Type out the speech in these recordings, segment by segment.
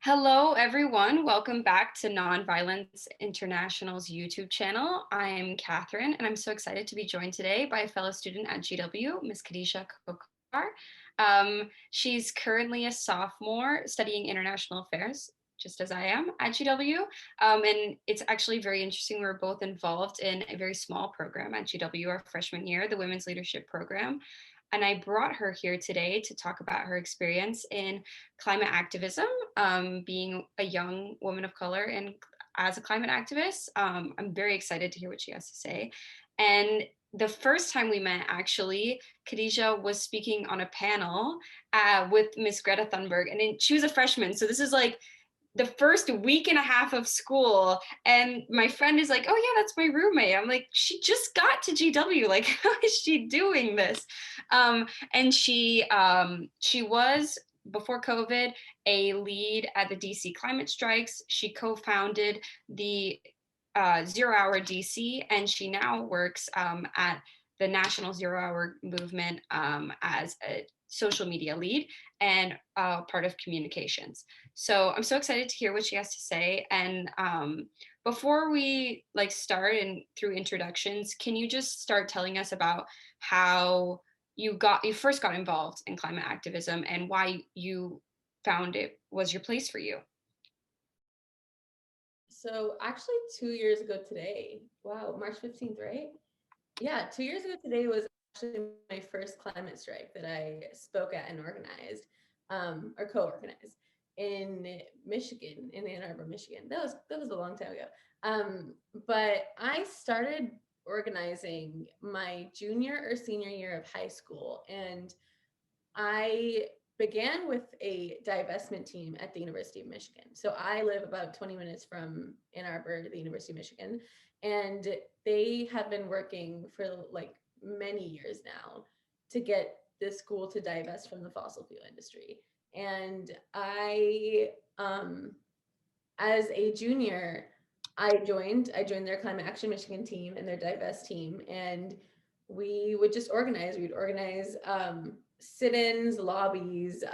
Hello, everyone. Welcome back to Nonviolence International's YouTube channel. I'm Catherine, and I'm so excited to be joined today by a fellow student at GW, Miss Khadija Khokhar. She's currently a sophomore studying international affairs, just as I am at GW. And it's actually very interesting. We're both involved in a very small program at GW our freshman year, the Women's Leadership Program. And I brought her here today to talk about her experience in climate activism, being a young woman of color and as a climate activist. I'm very excited to hear what she has to say. And the first time we met, actually, Khadija was speaking on a panel with Miss Greta Thunberg, and she was a freshman. So this is like the first week and a half of school, and my friend is like, oh yeah, that's my roommate. I'm like, she just got to GW, like how is she doing this? And she was, before COVID, a lead at the DC climate strikes. She co-founded the 0 Hour DC, and she now works at the National Zero Hour Movement as a social media lead and part of communications. So I'm so excited to hear what she has to say. And before we start and through introductions, can you just start telling us about how you first got involved in climate activism and why you found it was your place for you? So actually 2 years ago today, wow, March 15th, right? Yeah, 2 years ago today was actually my first climate strike that I spoke at and organized, or co-organized in Michigan, in Ann Arbor, Michigan. That was a long time ago. But I started organizing my junior or senior year of high school, and I began with a divestment team at the University of Michigan. So I live about 20 minutes from Ann Arbor, the University of Michigan, and they have been working for like many years now to get this school to divest from the fossil fuel industry. And as a junior, I joined their Climate Action Michigan team and their divest team, and we would just organize. We'd organize sit-ins, lobbies,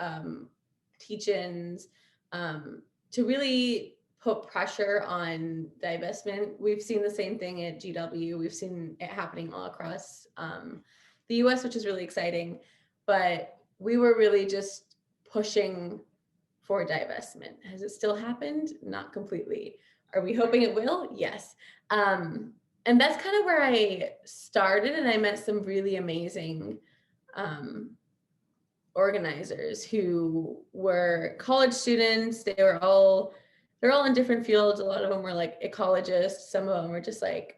teach-ins, to really put pressure on divestment. We've seen the same thing at GW. We've seen it happening all across the US, which is really exciting. But we were really just pushing for divestment. Has it still happened? Not completely. Are we hoping it will? Yes. And that's kind of where I started, and I met some really amazing organizers who were college students. They're all in different fields. A lot of them were like ecologists. Some of them were just like,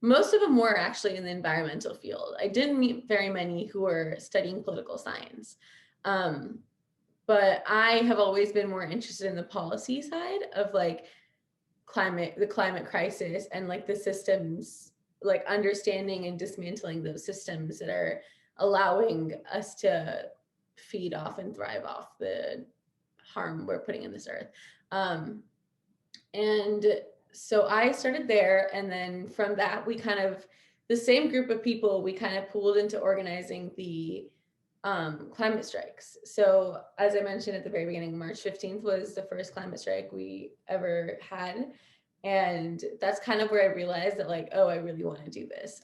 most of them were actually in the environmental field. I didn't meet very many who were studying political science. But I have always been more interested in the policy side of like the climate crisis, and like the systems, like understanding and dismantling those systems that are allowing us to feed off and thrive off the harm we're putting in this earth. And so I started there, and then from that, the same group of people, we kind of pooled into organizing the climate strikes. So as I mentioned at the very beginning, March 15th was the first climate strike we ever had. And that's kind of where I realized that like, oh, I really want to do this.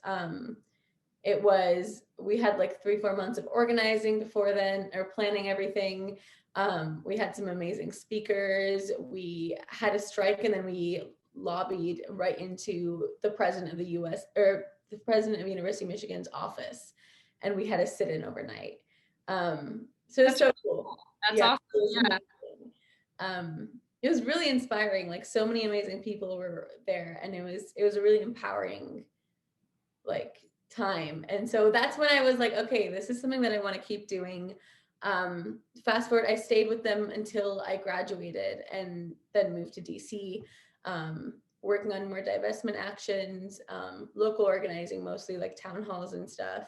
We had like 3-4 months of organizing before then, or planning everything. We had some amazing speakers. We had a strike, and then we lobbied right into the president of the US, or the president of University of Michigan's office. And we had a sit-in overnight. So it's so cool. That's awesome. It was really inspiring. Like, so many amazing people were there, and it was a really empowering like time. And so that's when I was like, okay, this is something that I want to keep doing. Fast forward, I stayed with them until I graduated, and then moved to DC, working on more divestment actions, local organizing, mostly like town halls and stuff.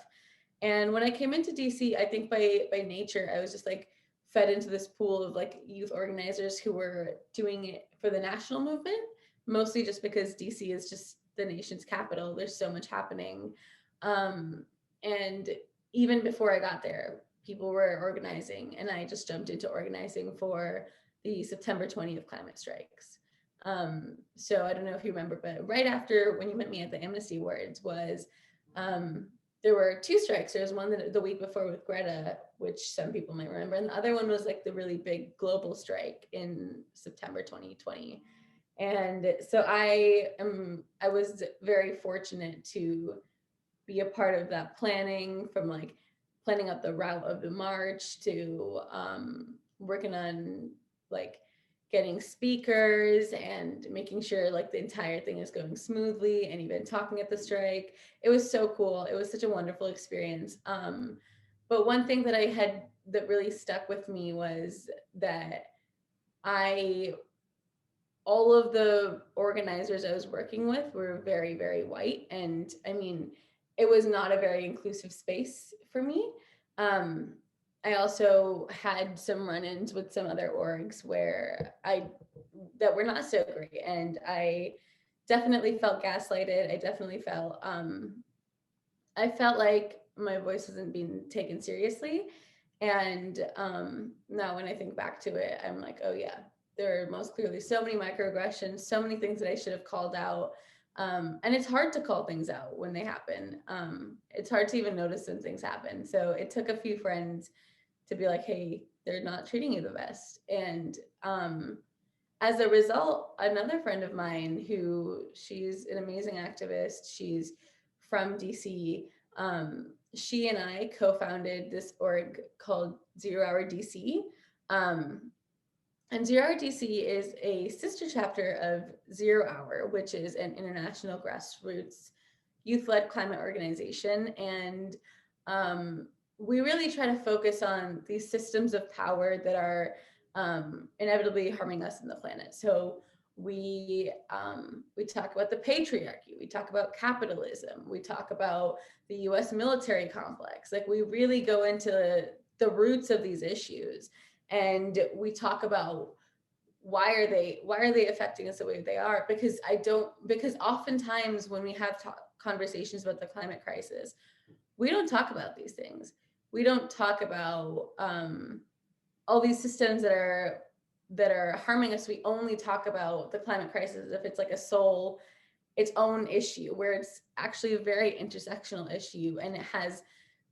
And when I came into DC, I think by nature, I was just like fed into this pool of like youth organizers who were doing it for the national movement, mostly just because DC is just the nation's capital. There's so much happening. And even before I got there, people were organizing, and I just jumped into organizing for the September 20th climate strikes. So I don't know if you remember, but right after when you met me at the Amnesty Awards was, there were two strikes. There was one the week before with Greta, which some people might remember, and the other one was like the really big global strike in September 2020. And so I was very fortunate to be a part of that planning, from like planning out the route of the march to working on like getting speakers and making sure like the entire thing is going smoothly, and even talking at the strike. It was so cool. It was such a wonderful experience. But one thing that I had that really stuck with me was that I all of the organizers I was working with were very, very white. And I mean, it was not a very inclusive space for me. I also had some run-ins with some other orgs that were not so great. And I definitely felt gaslighted. I felt like my voice wasn't being taken seriously. And now when I think back to it, I'm like, oh yeah, there are most clearly so many microaggressions, so many things that I should have called out. And it's hard to call things out when they happen. It's hard to even notice when things happen. So it took a few friends to be like, hey, they're not treating you the best. And as a result, another friend of mine she's an amazing activist, she's from DC. She and I co-founded this org called 0 Hour DC. And 0 Hour DC is a sister chapter of 0 Hour, which is an international grassroots youth-led climate organization. And we really try to focus on these systems of power that are inevitably harming us and the planet. So we talk about the patriarchy, we talk about capitalism, we talk about the U.S. military complex. Like, we really go into the roots of these issues, and we talk about why are they affecting us the way they are. Because oftentimes when we have conversations about the climate crisis, we don't talk about these things. We don't talk about all these systems that are harming us. We only talk about the climate crisis as if it's like its own issue, where it's actually a very intersectional issue, and it has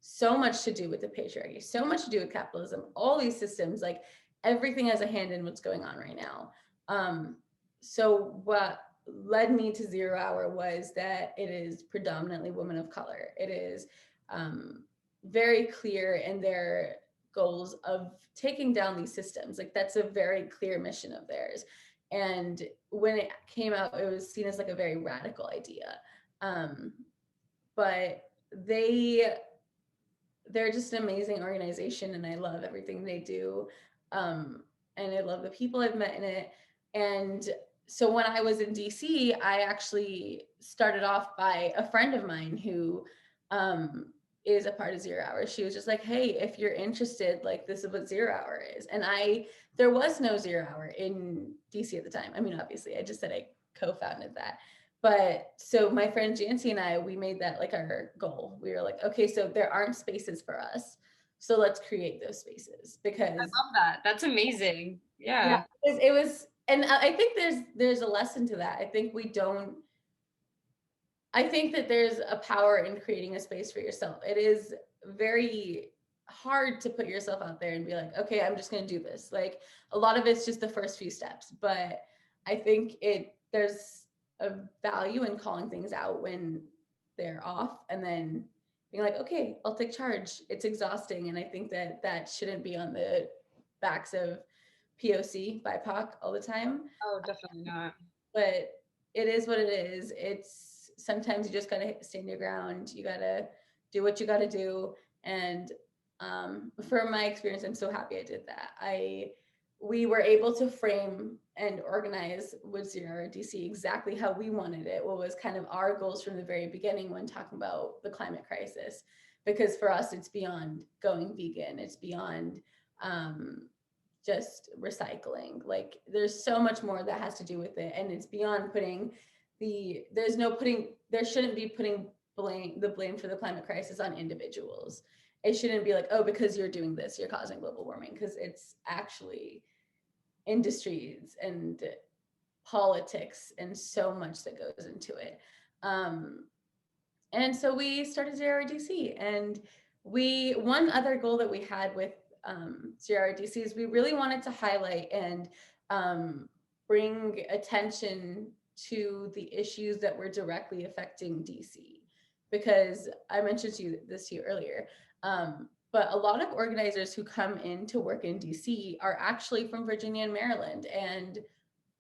so much to do with the patriarchy, so much to do with capitalism, all these systems, like everything has a hand in what's going on right now. So what led me to 0 Hour was that it is predominantly women of color. It is very clear in their goals of taking down these systems. Like, that's a very clear mission of theirs. And when it came out, it was seen as like a very radical idea. But they're just an amazing organization, and I love everything they do. And I love the people I've met in it. And so when I was in DC, I actually started off by a friend of mine who is a part of 0 Hour. She was just like, hey, if you're interested, like, this is what 0 Hour is. And there was no 0 Hour in DC at the time. I mean, obviously, I just said I co-founded that. But so my friend Jancy and I, we made that like our goal. We were like, okay, so there aren't spaces for us, so let's create those spaces. Because I love that. That's amazing. Yeah. It was, and I think there's a lesson to that. I think that there's a power in creating a space for yourself. It is very hard to put yourself out there and be like, okay, I'm just going to do this. Like, a lot of it's just the first few steps, but I think there's a value in calling things out when they're off, and then being like, okay, I'll take charge. It's exhausting, and I think that shouldn't be on the backs of POC, BIPOC all the time. Oh, definitely not. But it is what it is. It's sometimes you just gotta stand your ground. You gotta do what you gotta do. And from my experience, I'm so happy I did that. We were able to frame and organize with 0 Hour DC exactly how we wanted it, what was kind of our goals from the very beginning when talking about the climate crisis. Because for us, it's beyond going vegan. It's beyond just recycling. Like, there's so much more that has to do with it. And it's beyond there shouldn't be putting the blame for the climate crisis on individuals. It shouldn't be like, oh, because you're doing this, you're causing global warming, because it's actually industries and politics and so much that goes into it. And so we started GRDC, and one other goal that we had with GRDC is we really wanted to highlight and bring attention to the issues that were directly affecting DC, because I mentioned to you earlier, but a lot of organizers who come in to work in DC are actually from Virginia and Maryland, and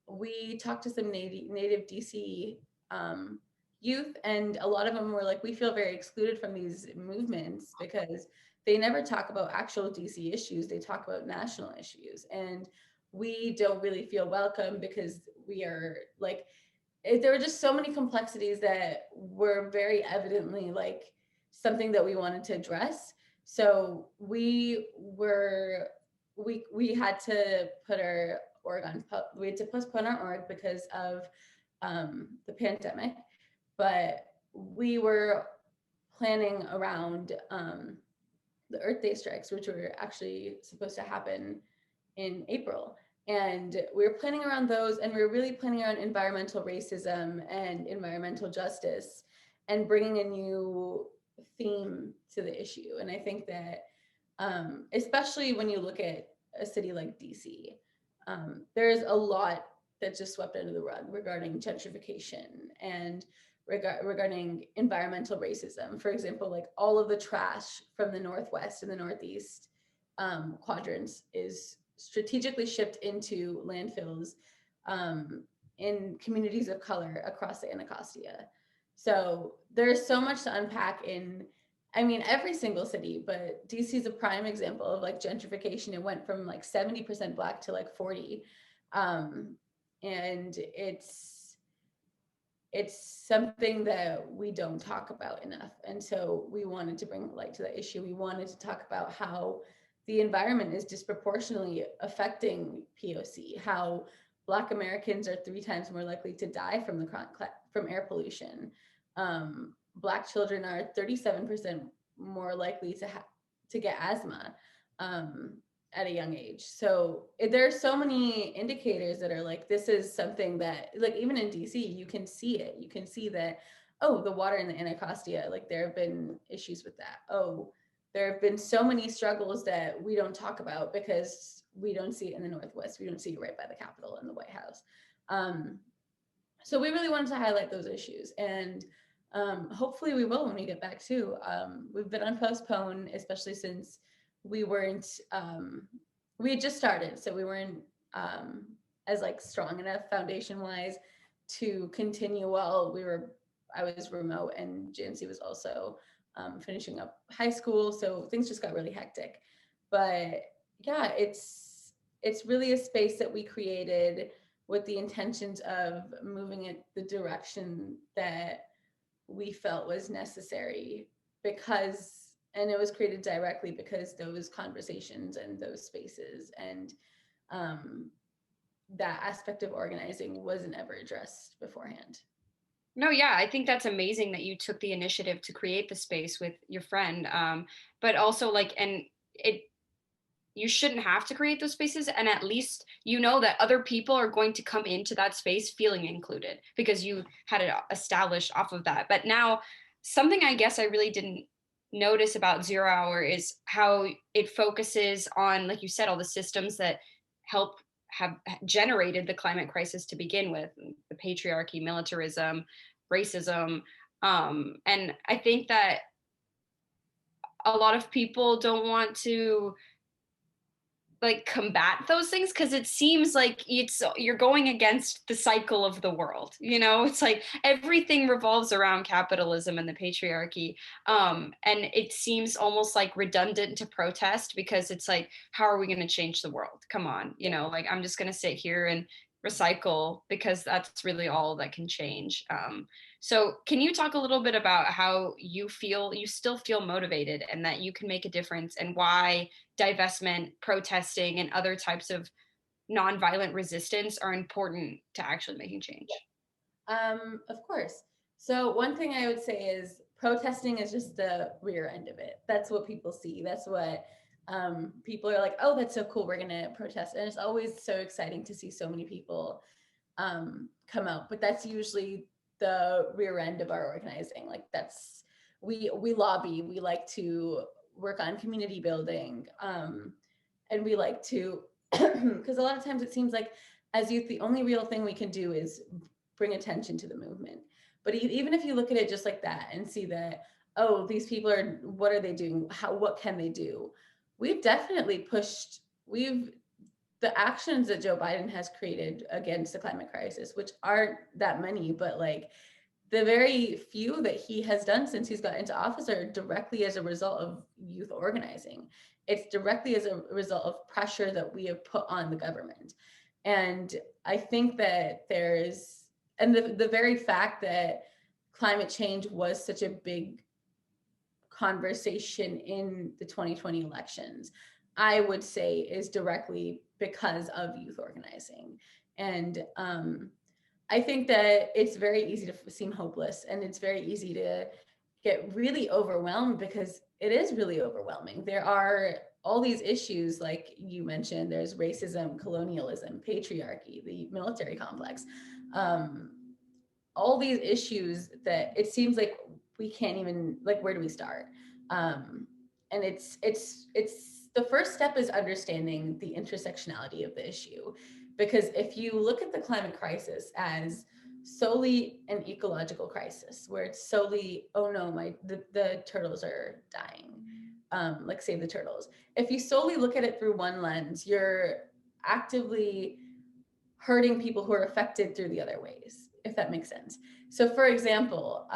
we talked to some native DC youth, and a lot of them were like, we feel very excluded from these movements because they never talk about actual DC issues. They talk about national issues, and we don't really feel welcome because we are like, there were just so many complexities that were very evidently like something that we wanted to address. So we had to put our we had to postpone our org because of the pandemic, but we were planning around the Earth Day strikes, which were actually supposed to happen in April. And we were planning around those, and we were really planning around environmental racism and environmental justice and bringing a new theme to the issue. And I think that, especially when you look at a city like DC, there's a lot that's just swept under the rug regarding gentrification and regarding environmental racism. For example, like all of the trash from the Northwest and the Northeast quadrants is strategically shipped into landfills in communities of color across the Anacostia. So there's so much to unpack in, I mean, every single city, but DC is a prime example of like gentrification. It went from like 70% Black to like 40. And it's something that we don't talk about enough. And so we wanted to bring light to the issue. We wanted to talk about how the environment is disproportionately affecting POC, how Black Americans are 3 times more likely to die from air pollution. Black children are 37% more likely to get asthma at a young age. So there are so many indicators that are like, this is something that, like, even in DC, you can see it. You can see that, oh, the water in the Anacostia, like there have been issues with that. Oh, there have been so many struggles that we don't talk about because we don't see it in the Northwest. We don't see it right by the Capitol and the White House. So we really wanted to highlight those issues, and hopefully we will when we get back too. We've been on postpone, especially since we had just started, so we weren't as like strong enough foundation wise to continue while I was remote, and Jancy was also finishing up high school, so things just got really hectic. But yeah, it's really a space that we created with the intentions of moving it the direction that we felt was necessary, and it was created directly because those conversations and those spaces and that aspect of organizing wasn't ever addressed beforehand. No, yeah, I think that's amazing that you took the initiative to create the space with your friend. But also like, you shouldn't have to create those spaces, and at least you know that other people are going to come into that space feeling included because you had it established off of that. But now, something I guess I really didn't notice about Zero Hour is how it focuses on, like you said, all the systems that help have generated the climate crisis to begin with: the patriarchy, militarism, racism. And I think that a lot of people don't want to like combat those things because it seems like you're going against the cycle of the world. It's like everything revolves around capitalism and the patriarchy, and it seems almost like redundant to protest because it's like, how are we going to change the world? Come on, like I'm just going to sit here and recycle because that's really all that can change. So can you talk a little bit about how you still feel motivated and that you can make a difference, and why divestment, protesting, and other types of nonviolent resistance are important to actually making change? Of course. So one thing I would say is protesting is just the rear end of it. That's what people see. That's what people are like, oh, that's so cool, we're gonna protest. And it's always so exciting to see so many people come out. But that's usually the rear end of our organizing. Like that's, we lobby, we like to work on community building, and we like to, because a lot of times it seems like as youth, the only real thing we can do is bring attention to the movement. But even if you look at it just like that and see that, oh, these people are, what are they doing? What can they do? We've definitely pushed, the actions that Joe Biden has created against the climate crisis, which aren't that many, but like the very few that he has done since he's got into office are directly as a result of youth organizing. It's directly as a result of pressure that we have put on the government. And I think that there's, and the very fact that climate change was such a big conversation in the 2020 elections, I would say is directly because of youth organizing. And I think that it's very easy to seem hopeless, and it's very easy to get really overwhelmed because it is really overwhelming. There are all these issues, like you mentioned, there's racism, colonialism, patriarchy, the military complex, all these issues that it seems like we can't even, like, where do we start? And it's the first step is understanding the intersectionality of the issue, because if you look at the climate crisis as solely an ecological crisis where it's solely, oh no, the turtles are dying, like save the turtles, if you solely look at it through one lens, you're actively hurting people who are affected through the other ways, if that makes sense. So for example,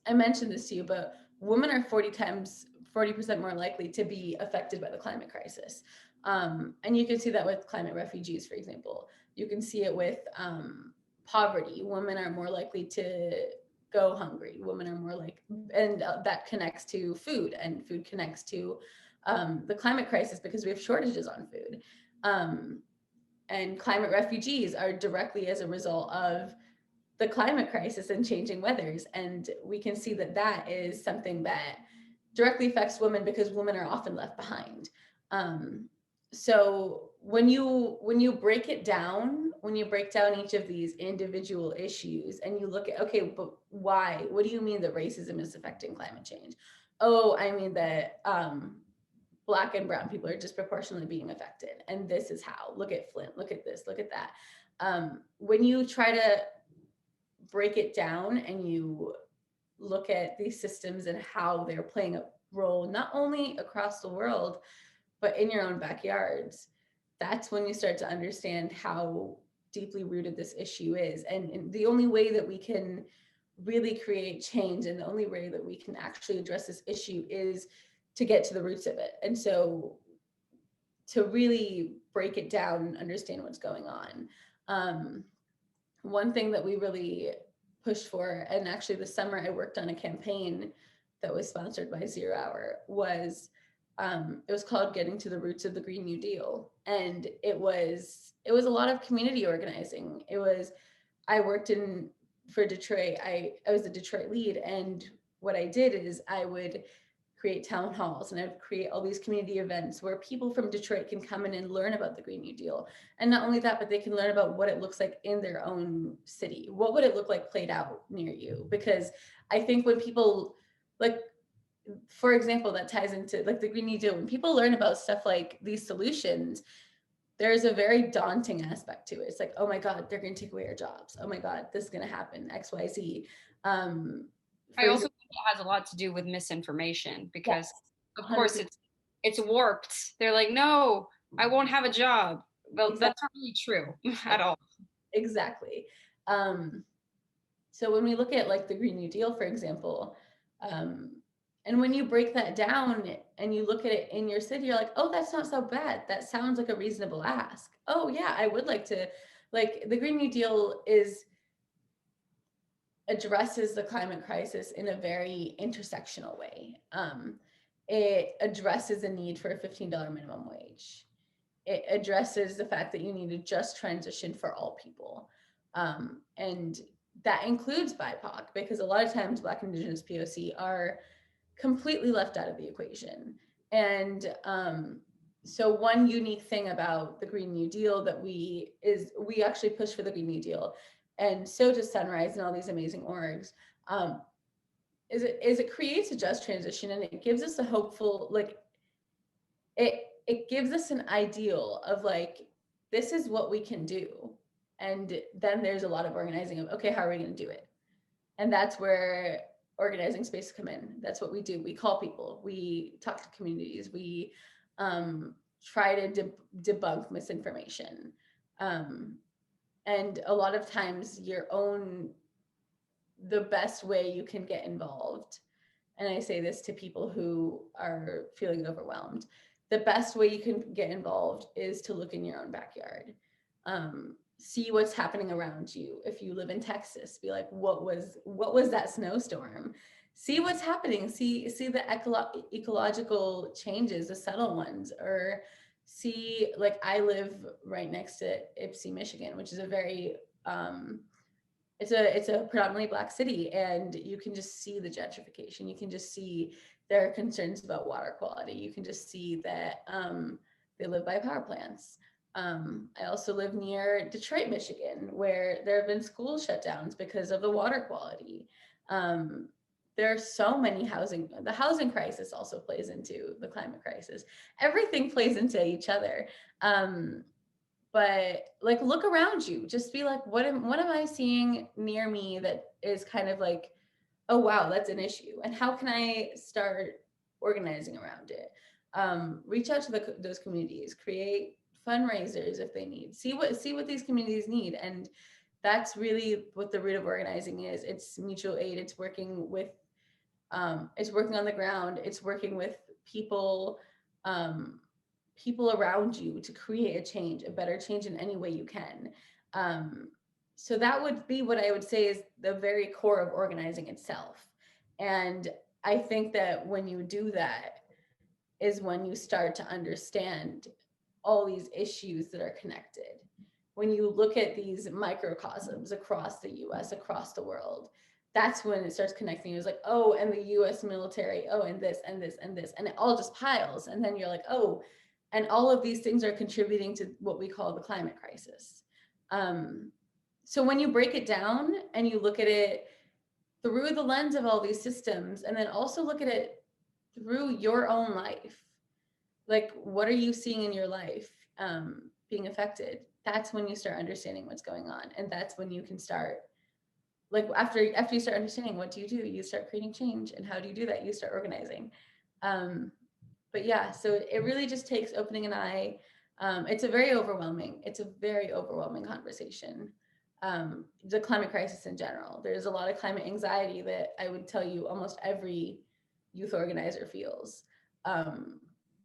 I mentioned this to you, but women are 40% more likely to be affected by the climate crisis. And you can see that with climate refugees, for example. You can see it with poverty. Women are more likely to go hungry. Women are more like, and that connects to food, and food connects to the climate crisis because we have shortages on food. And climate refugees are directly as a result of the climate crisis and changing weathers. And we can see that that is something that directly affects women because women are often left behind. So when you break it down, when you break down each of these individual issues and you look at, okay, but why? What do you mean that racism is affecting climate change? Oh, I mean that Black and brown people are disproportionately being affected. And this is how. Look at Flint, look at this, look at that. When you try to break it down and you look at these systems and how they're playing a role, not only across the world, but in your own backyards, that's when you start to understand how deeply rooted this issue is. And the only way that we can really create change and the only way that we can actually address this issue is to get to the roots of it. And so to really break it down and understand what's going on. One thing that we really pushed for, and actually this summer I worked on a campaign that was sponsored by Zero Hour, was it was called Getting to the Roots of the Green New Deal. And it was a lot of community organizing. I worked for Detroit. I was the Detroit lead, and what I did is I would create town halls and I'd create all these community events where people from Detroit can come in and learn about the Green New Deal. And not only that, but they can learn about what it looks like in their own city. What would it look like played out near you? Because I think when people, like, for example, that ties into like the Green New Deal, when people learn about stuff like these solutions, there's a very daunting aspect to it. It's like, oh my God, they're going to take away our jobs. Oh my God, this is going to happen, X, Y, Z. I also think it has a lot to do with misinformation because, Yes, of course, 100%. it's warped. They're like, no, I won't have a job. Well, Exactly. that's not really true at all. Exactly. So when we look at like the Green New Deal, for example, and when you break that down and you look at it in your city, you're like, oh, that's not so bad. That sounds like a reasonable ask. Oh yeah, I would like to, like the Green New Deal addresses the climate crisis in a very intersectional way. It addresses the need for a $15 minimum wage. It addresses the fact that you need a just transition for all people. And that includes BIPOC, because a lot of times Black, Indigenous, POC are completely left out of the equation. And so one unique thing about the Green New Deal that we actually push for the Green New Deal, and so does Sunrise and all these amazing orgs, is it creates a just transition, and it gives us a hopeful, like, it gives us an ideal of like, this is what we can do. And then there's a lot of organizing of, okay, how are we going to do it? And that's where organizing spaces come in. That's what we do. We call people, we talk to communities, we try to debunk misinformation. And a lot of times the best way you can get involved, and I say this to people who are feeling overwhelmed, the best way you can get involved is to look in your own backyard. See what's happening around you. If you live in Texas, be like, what was that snowstorm? See what's happening. See the ecological changes, the subtle ones. Or see, like, I live right next to Ypsi, Michigan, which is a very it's a predominantly Black city, and you can just see the gentrification. You can just see there are concerns about water quality. You can just see that they live by power plants. I also live near Detroit, Michigan, where there have been school shutdowns because of the water quality. There are so many the housing crisis also plays into the climate crisis. Everything plays into each other. But like, look around you, just be like, what am I seeing near me that is kind of like, oh wow, that's an issue, and how can I start organizing around it? Reach out to those communities, create fundraisers if they need, see what these communities need. And that's really what the root of organizing is. It's mutual aid. It's working with it's working on the ground. It's working with people around you to create a change, a better change in any way you can. So that would be what I would say is the very core of organizing itself. And I think that when you do that is when you start to understand all these issues that are connected. When you look at these microcosms across the US, across the world, that's when it starts connecting. It was like, oh, and the US military, oh, and this, and this, and this, and it all just piles. And then you're like, oh, and all of these things are contributing to what we call the climate crisis. So when you break it down and you look at it through the lens of all these systems, and then also look at it through your own life, like, what are you seeing in your life being affected? That's when you start understanding what's going on. And that's when you can start, like, after you start understanding, what do? You start creating change. And how do you do that? You start organizing. But yeah, so it really just takes opening an eye. It's a very overwhelming conversation. The climate crisis in general. There's a lot of climate anxiety that I would tell you almost every youth organizer feels,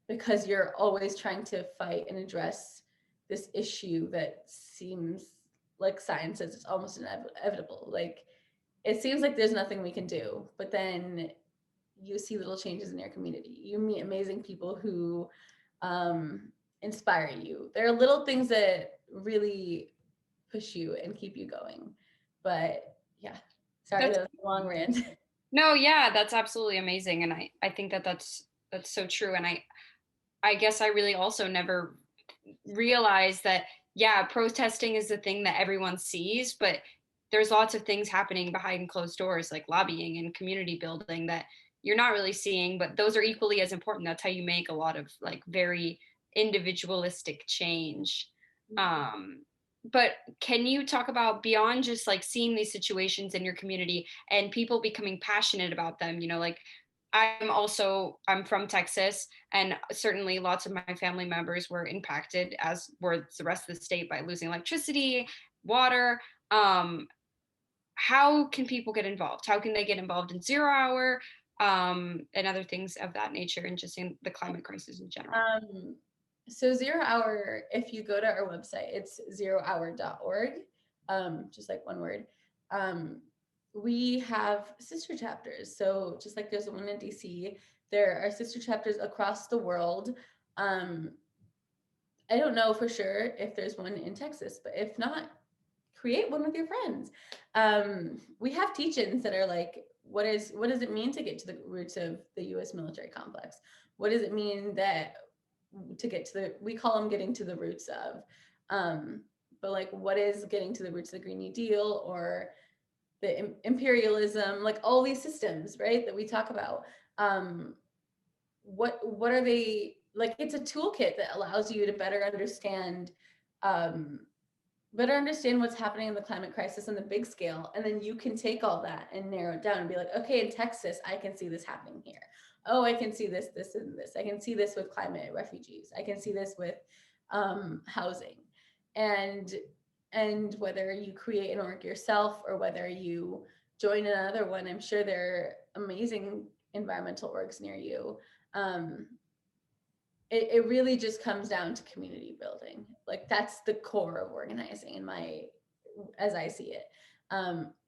because you're always trying to fight and address this issue that seems like science says it's almost inevitable. Like, it seems like there's nothing we can do, but then you see little changes in your community. You meet amazing people who inspire you. There are little things that really push you and keep you going. But yeah, sorry, that was a long rant. No, yeah, that's absolutely amazing. And I think that's so true. And I guess I really also never realized that, yeah, protesting is the thing that everyone sees, but there's lots of things happening behind closed doors, like lobbying and community building, that you're not really seeing, but those are equally as important. That's how you make a lot of like very individualistic change. But can you talk about, beyond just like seeing these situations in your community and people becoming passionate about them, like I'm from Texas, and certainly lots of my family members were impacted, as were the rest of the state, by losing electricity, water. How can people get involved? How can they get involved in Zero Hour, and other things of that nature, and just in the climate crisis in general? So Zero Hour, if you go to our website, it's zerohour.org, just like one word. We have sister chapters. So just like there's one in DC, there are sister chapters across the world. I don't know for sure if there's one in Texas, but if not, create one with your friends. We have teach-ins that are like, what does it mean to get to the roots of the US military complex? What does it mean that to get to the, we call them getting to the roots of, but like, what is getting to the roots of the Green New Deal or the imperialism, like all these systems, right, that we talk about. What are they like? It's a toolkit that allows you to better understand what's happening in the climate crisis on the big scale, and then you can take all that and narrow it down and be like, okay, in Texas, I can see this happening here. Oh, I can see this, this, and this. I can see this with climate refugees. I can see this with housing, and whether you create an org yourself or whether you join another one, I'm sure there are amazing environmental orgs near you. It really just comes down to community building. Like that's the core of organizing in my, as I see it.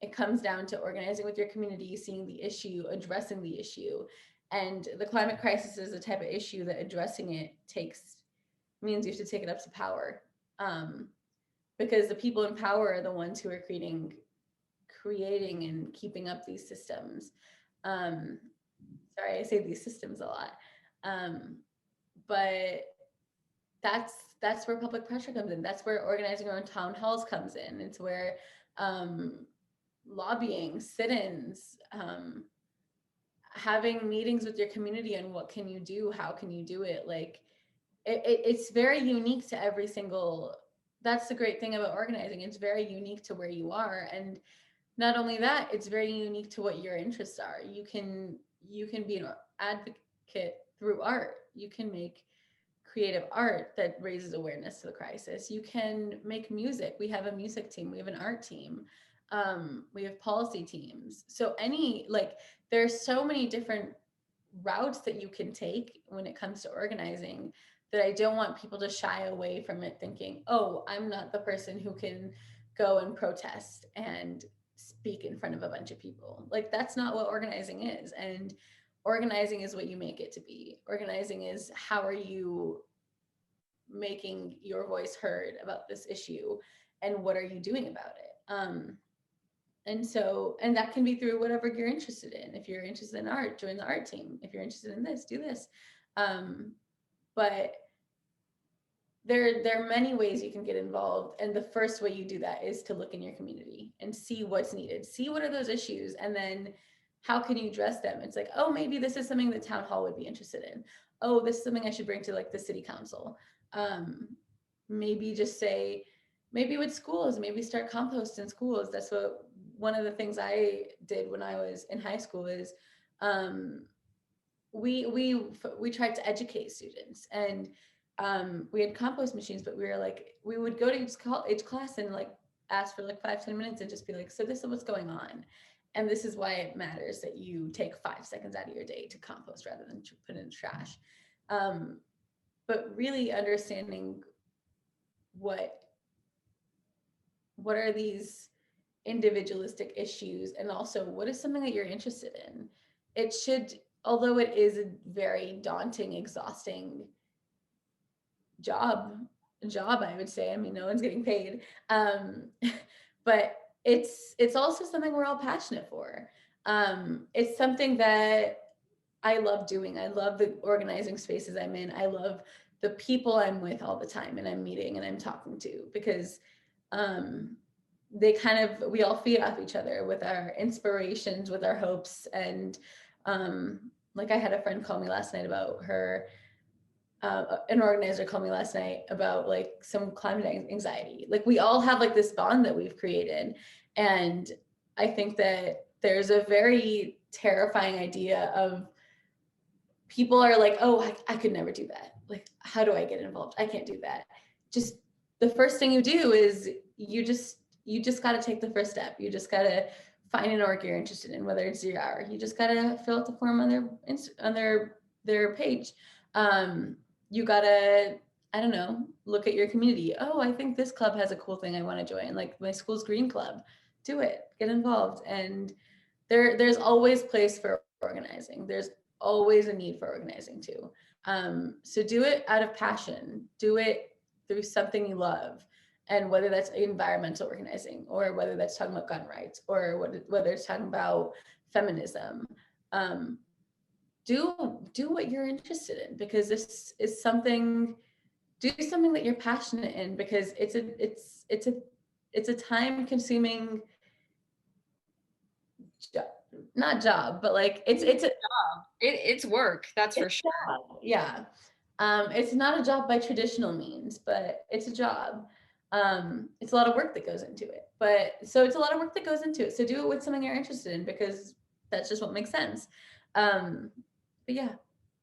It comes down to organizing with your community, seeing the issue, addressing the issue. And the climate crisis is a type of issue that addressing it means you have to take it up to power. Because the people in power are the ones who are creating and keeping up these systems. Sorry, I say these systems a lot. But that's where public pressure comes in. That's where organizing around town halls comes in. It's where lobbying, sit-ins, having meetings with your community on what can you do, how can you do it. Like it's very unique to every single, that's the great thing about organizing. It's very unique to where you are. And not only that, it's very unique to what your interests are. You can be an advocate through art. You can make creative art that raises awareness to the crisis. You can make music. We have a music team. We have an art team. We have policy teams. So there's so many different routes that you can take when it comes to organizing that I don't want people to shy away from it thinking, oh, I'm not the person who can go and protest and speak in front of a bunch of people. Like that's not what organizing is. And organizing is what you make it to be. Organizing is how are you making your voice heard about this issue and what are you doing about it. And that can be through whatever you're interested in. If you're interested in art, join the art team. If you're interested in this, do this. But there are many ways you can get involved. And the first way you do that is to look in your community and see what's needed. See what are those issues, and then how can you address them? It's like, oh, maybe this is something the town hall would be interested in. Oh, this is something I should bring to like the city council. Maybe just say, maybe with schools, maybe start compost in schools. That's what one of the things I did when I was in high school is we tried to educate students, and we had compost machines, but we would go to each class and like ask for like 5-10 minutes and just be like, so this is what's going on. And this is why it matters that you take 5 seconds out of your day to compost rather than to put it in trash. But really understanding what are these individualistic issues, and also what is something that you're interested in. It should, although it is a very daunting, exhausting job, I would say. I mean, no one's getting paid. But it's also something we're all passionate for. It's something that I love doing. I love the organizing spaces I'm in. I love the people I'm with all the time and I'm meeting and I'm talking to, because we all feed off each other with our inspirations, with our hopes. And like I had a friend call me last night about her, an organizer called me last night about like some climate anxiety. Like we all have like this bond that we've created. And I think that there's a very terrifying idea of people are like, oh, I could never do that. Like, how do I get involved? I can't do that. Just the first thing you do is you just got to take the first step. You just got to find an org you're interested in, whether it's 0 hour. You just got to fill out the form on their page. You got to, I don't know, look at your community. Oh, I think this club has a cool thing I want to join, like my school's green club. Do it, get involved. And there's always place for organizing. There's always a need for organizing too. So do it out of passion. Do it through something you love. And whether that's environmental organizing, or whether that's talking about gun rights, or whether it's talking about feminism, do what you're interested in, because this is something, do something that you're passionate in, because it's a time consuming job, not job, but like it's a It's work, that's for it's sure. a job. Yeah. It's not a job by traditional means, but it's a job. It's a lot of work that goes into it. But so it's a lot of work that goes into it. So do it with something you're interested in, because that's just what makes sense. Um, but yeah.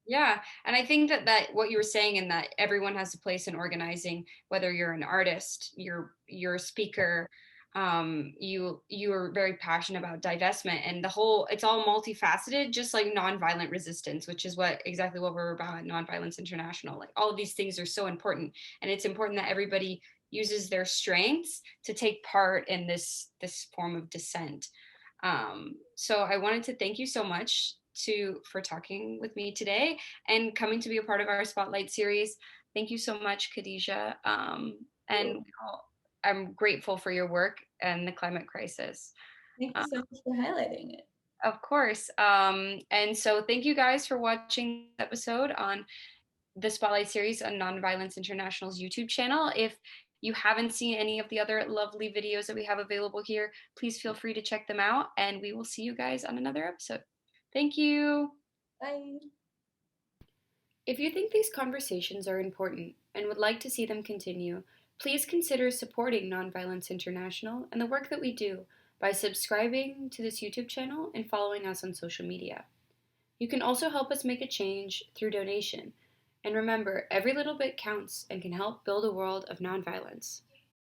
Yeah, and I think that what you were saying, in that everyone has a place in organizing, whether you're an artist, you're a speaker, you are very passionate about divestment, and the whole, it's all multifaceted, just like nonviolent resistance, which is what exactly what we're about at Nonviolence International. Like, all of these things are so important, and it's important that everybody uses their strengths to take part in this form of dissent. So I wanted to thank you so much for talking with me today and coming to be a part of our Spotlight series. Thank you so much, Khadija. And Cool. I'm grateful for your work and the climate crisis. Thank you Uh, so much for highlighting it. of course. And so thank you guys for watching this episode on the Spotlight series on Nonviolence International's YouTube channel. If you haven't seen any of the other lovely videos that we have available here, please feel free to check them out, and we will see you guys on another episode. Thank you. Bye. If you think these conversations are important and would like to see them continue, please consider supporting Nonviolence International and the work that we do by subscribing to this YouTube channel and following us on social media. You can also help us make a change through donation. And remember, every little bit counts and can help build a world of nonviolence.